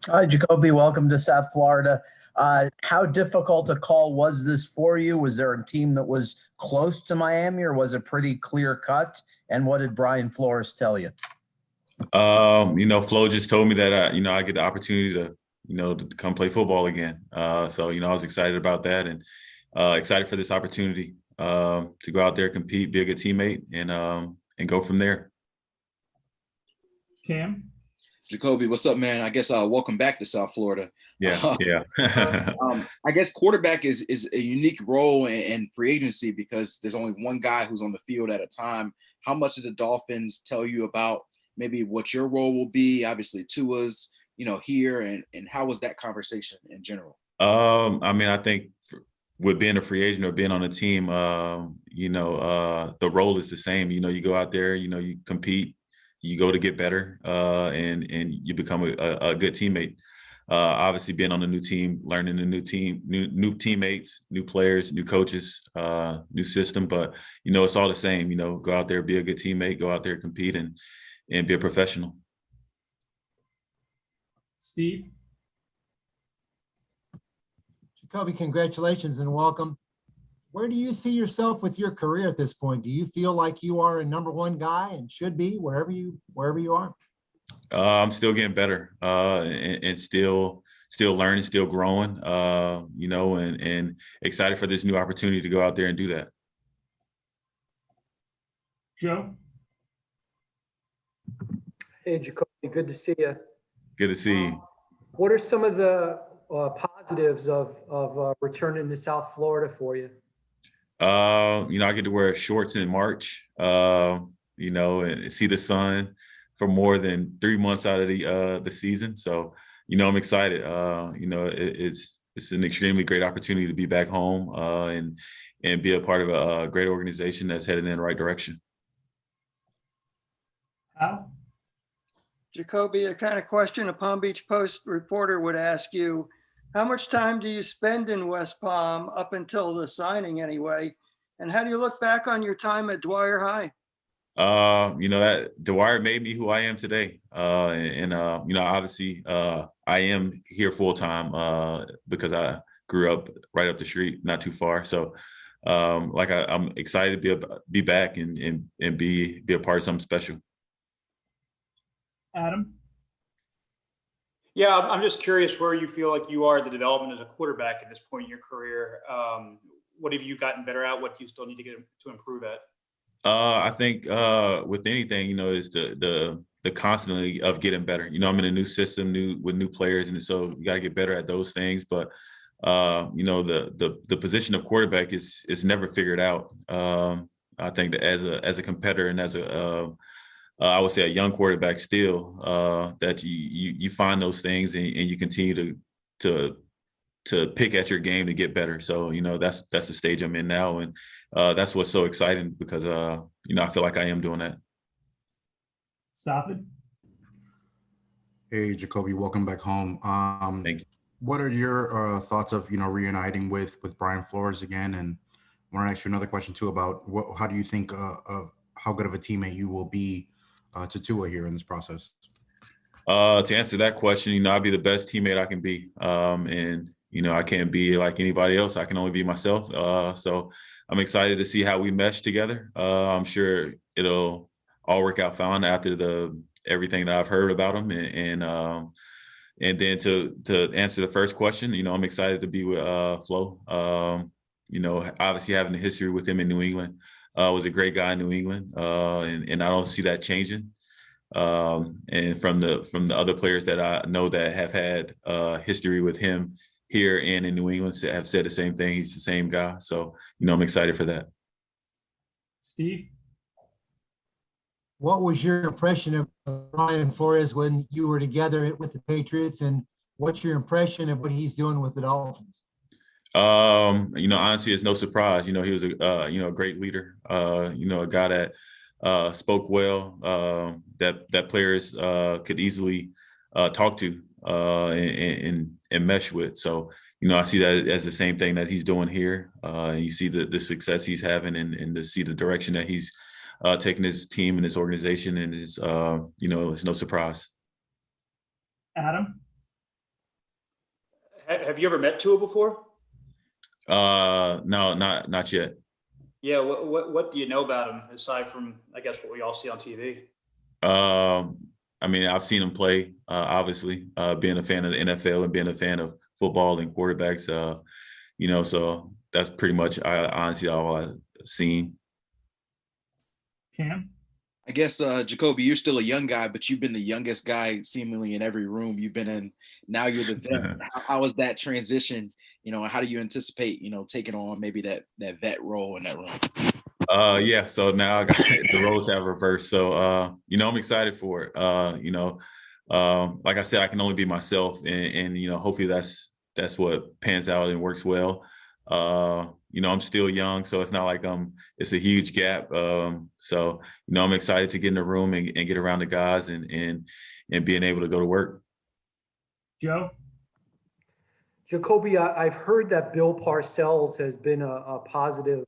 Hi, Jacoby. Welcome to South Florida. How difficult a call was this for you? Was there a team that was close to Miami, or was it pretty clear cut? And what did Brian Flores tell you? Flo just told me that I get the opportunity to come play football again. So I was excited about that and excited for this opportunity to go out there, compete, be a good teammate, and go from there. Cam? Jacoby, what's up, man? I guess welcome back to South Florida. Yeah. I guess quarterback is a unique role in free agency because there's only one guy who's on the field at a time. How much did the Dolphins tell you about maybe what your role will be? Obviously, Tua's, here, and how was that conversation in general? I think with being a free agent or being on a team, the role is the same. You go out there, you compete. You go to get better, and you become a good teammate. Obviously, being on a new team, learning a new team, new teammates, new players, new coaches, new system. But it's all the same. Go out there, be a good teammate. Go out there, compete, and be a professional. Steve? Jacoby, congratulations and welcome. Where do you see yourself with your career at this point? Do you feel like you are a number one guy and should be wherever you are? I'm still getting better, and still learning, still growing, and excited for this new opportunity to go out there and do that. Joe? Hey, Jacoby, good to see you. Good to see you. What are some of the positives of returning to South Florida for you? I get to wear shorts in March, and see the sun for more than 3 months out of the season. So, I'm excited. It's an extremely great opportunity to be back home and be a part of a great organization that's headed in the right direction. Al? Jacoby, a kind of question a Palm Beach Post reporter would ask you. How much time do you spend in West Palm up until the signing anyway? And how do you look back on your time at Dwyer High? That Dwyer made me who I am today. Obviously I am here full time because I grew up right up the street, not too far. So I'm excited to be back and be a part of something special. Adam? Yeah, I'm just curious where you feel like you are in the development as a quarterback at this point in your career. What have you gotten better at? What do you still need to get to improve at? I think with anything, is the constantly of getting better. I'm in a new system, with new players, and so you got to get better at those things. But the position of quarterback is never figured out. I think that as a competitor and as I would say a young quarterback still, that you find those things and you continue to pick at your game to get better. So, that's the stage I'm in now. And that's what's so exciting because, I feel like I am doing that. Safid? Hey, Jacoby, welcome back home. Thank you. What are your thoughts of, reuniting with Brian Flores again? And I want to ask you another question too about how do you think of how good of a teammate you will be to Tua here in this process? To answer that question, I'll be the best teammate I can be. And I can't be like anybody else. I can only be myself. So I'm excited to see how we mesh together. I'm sure it'll all work out fine after everything that I've heard about him. And then to answer the first question, I'm excited to be with Flo. Obviously having a history with him in New England. Was a great guy in New England, and I don't see that changing. And from the other players that I know that have had history with him here and in New England have said the same thing. He's the same guy, so I'm excited for that. Steve? What was your impression of Brian Flores when you were together with the Patriots, and what's your impression of what he's doing with the Dolphins? Honestly, it's no surprise. He was a great leader. A guy that spoke well, that players could easily talk to and mesh with. So, I see that as the same thing that he's doing here. And you see the success he's having and to see the direction that he's taking his team and his organization, and it's no surprise. Adam? Have you ever met Tua before? No, not yet. Yeah. What do you know about him aside from, I guess, what we all see on TV? I mean, I've seen him play, obviously, being a fan of the NFL and being a fan of football and quarterbacks, so that's pretty much honestly all I've seen. Cam? I guess, Jacoby, you're still a young guy, but you've been the youngest guy seemingly in every room you've been in. Now you're the vet. How was that transition? How do you anticipate, taking on maybe that vet role in that room? Yeah. So now I got the roles have reversed. So, I'm excited for it. Like I said, I can only be myself, and hopefully that's what pans out and works well. I'm still young, so it's not like it's a huge gap. So I'm excited to get in the room and get around the guys and being able to go to work. Joe? Jacoby, I've heard that Bill Parcells has been a positive,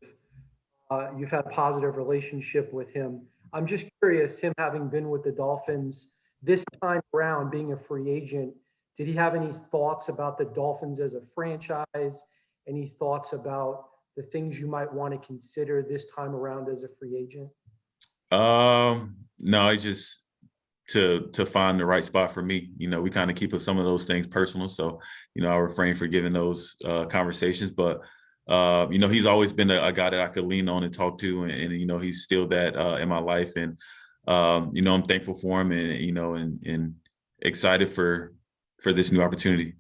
you've had a positive relationship with him. I'm just curious, him having been with the Dolphins this time around, being a free agent, did he have any thoughts about the Dolphins as a franchise? Any thoughts about the things you might want to consider this time around as a free agent? No, it's just to find the right spot for me. We kind of keep some of those things personal. So, I refrain from giving those conversations, but he's always been a guy that I could lean on and talk to. And he's still that in my life. And, I'm thankful for him and excited for this new opportunity.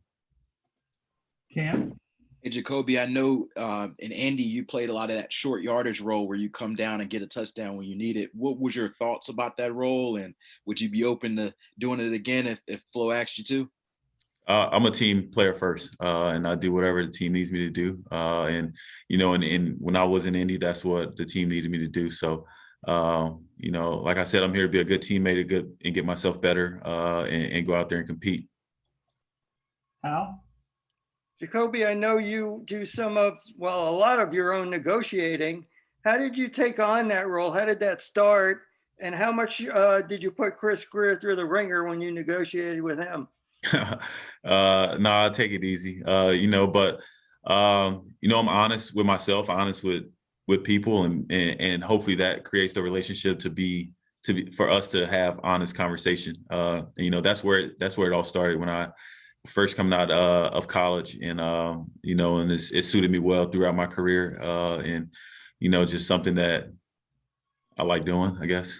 Cam? Hey, Jacoby, I know in Indy, you played a lot of that short yardage role where you come down and get a touchdown when you need it. What was your thoughts about that role? And would you be open to doing it again if Flo asked you to? I'm a team player first, and I do whatever the team needs me to do. And when I was in Indy, that's what the team needed me to do. So, like I said, I'm here to be a good teammate, and get myself better, and go out there and compete. Al? Jacoby, I know you do a lot of your own negotiating. How did you take on that role? How did that start? And how much did you put Chris Greer through the ringer when you negotiated with him? No, I take it easy. But I'm honest with myself, honest with people, and hopefully that creates the relationship to be for us to have honest conversation. That's where it all started when I first coming out of college, and and it suited me well throughout my career, and just something that I like doing, I guess.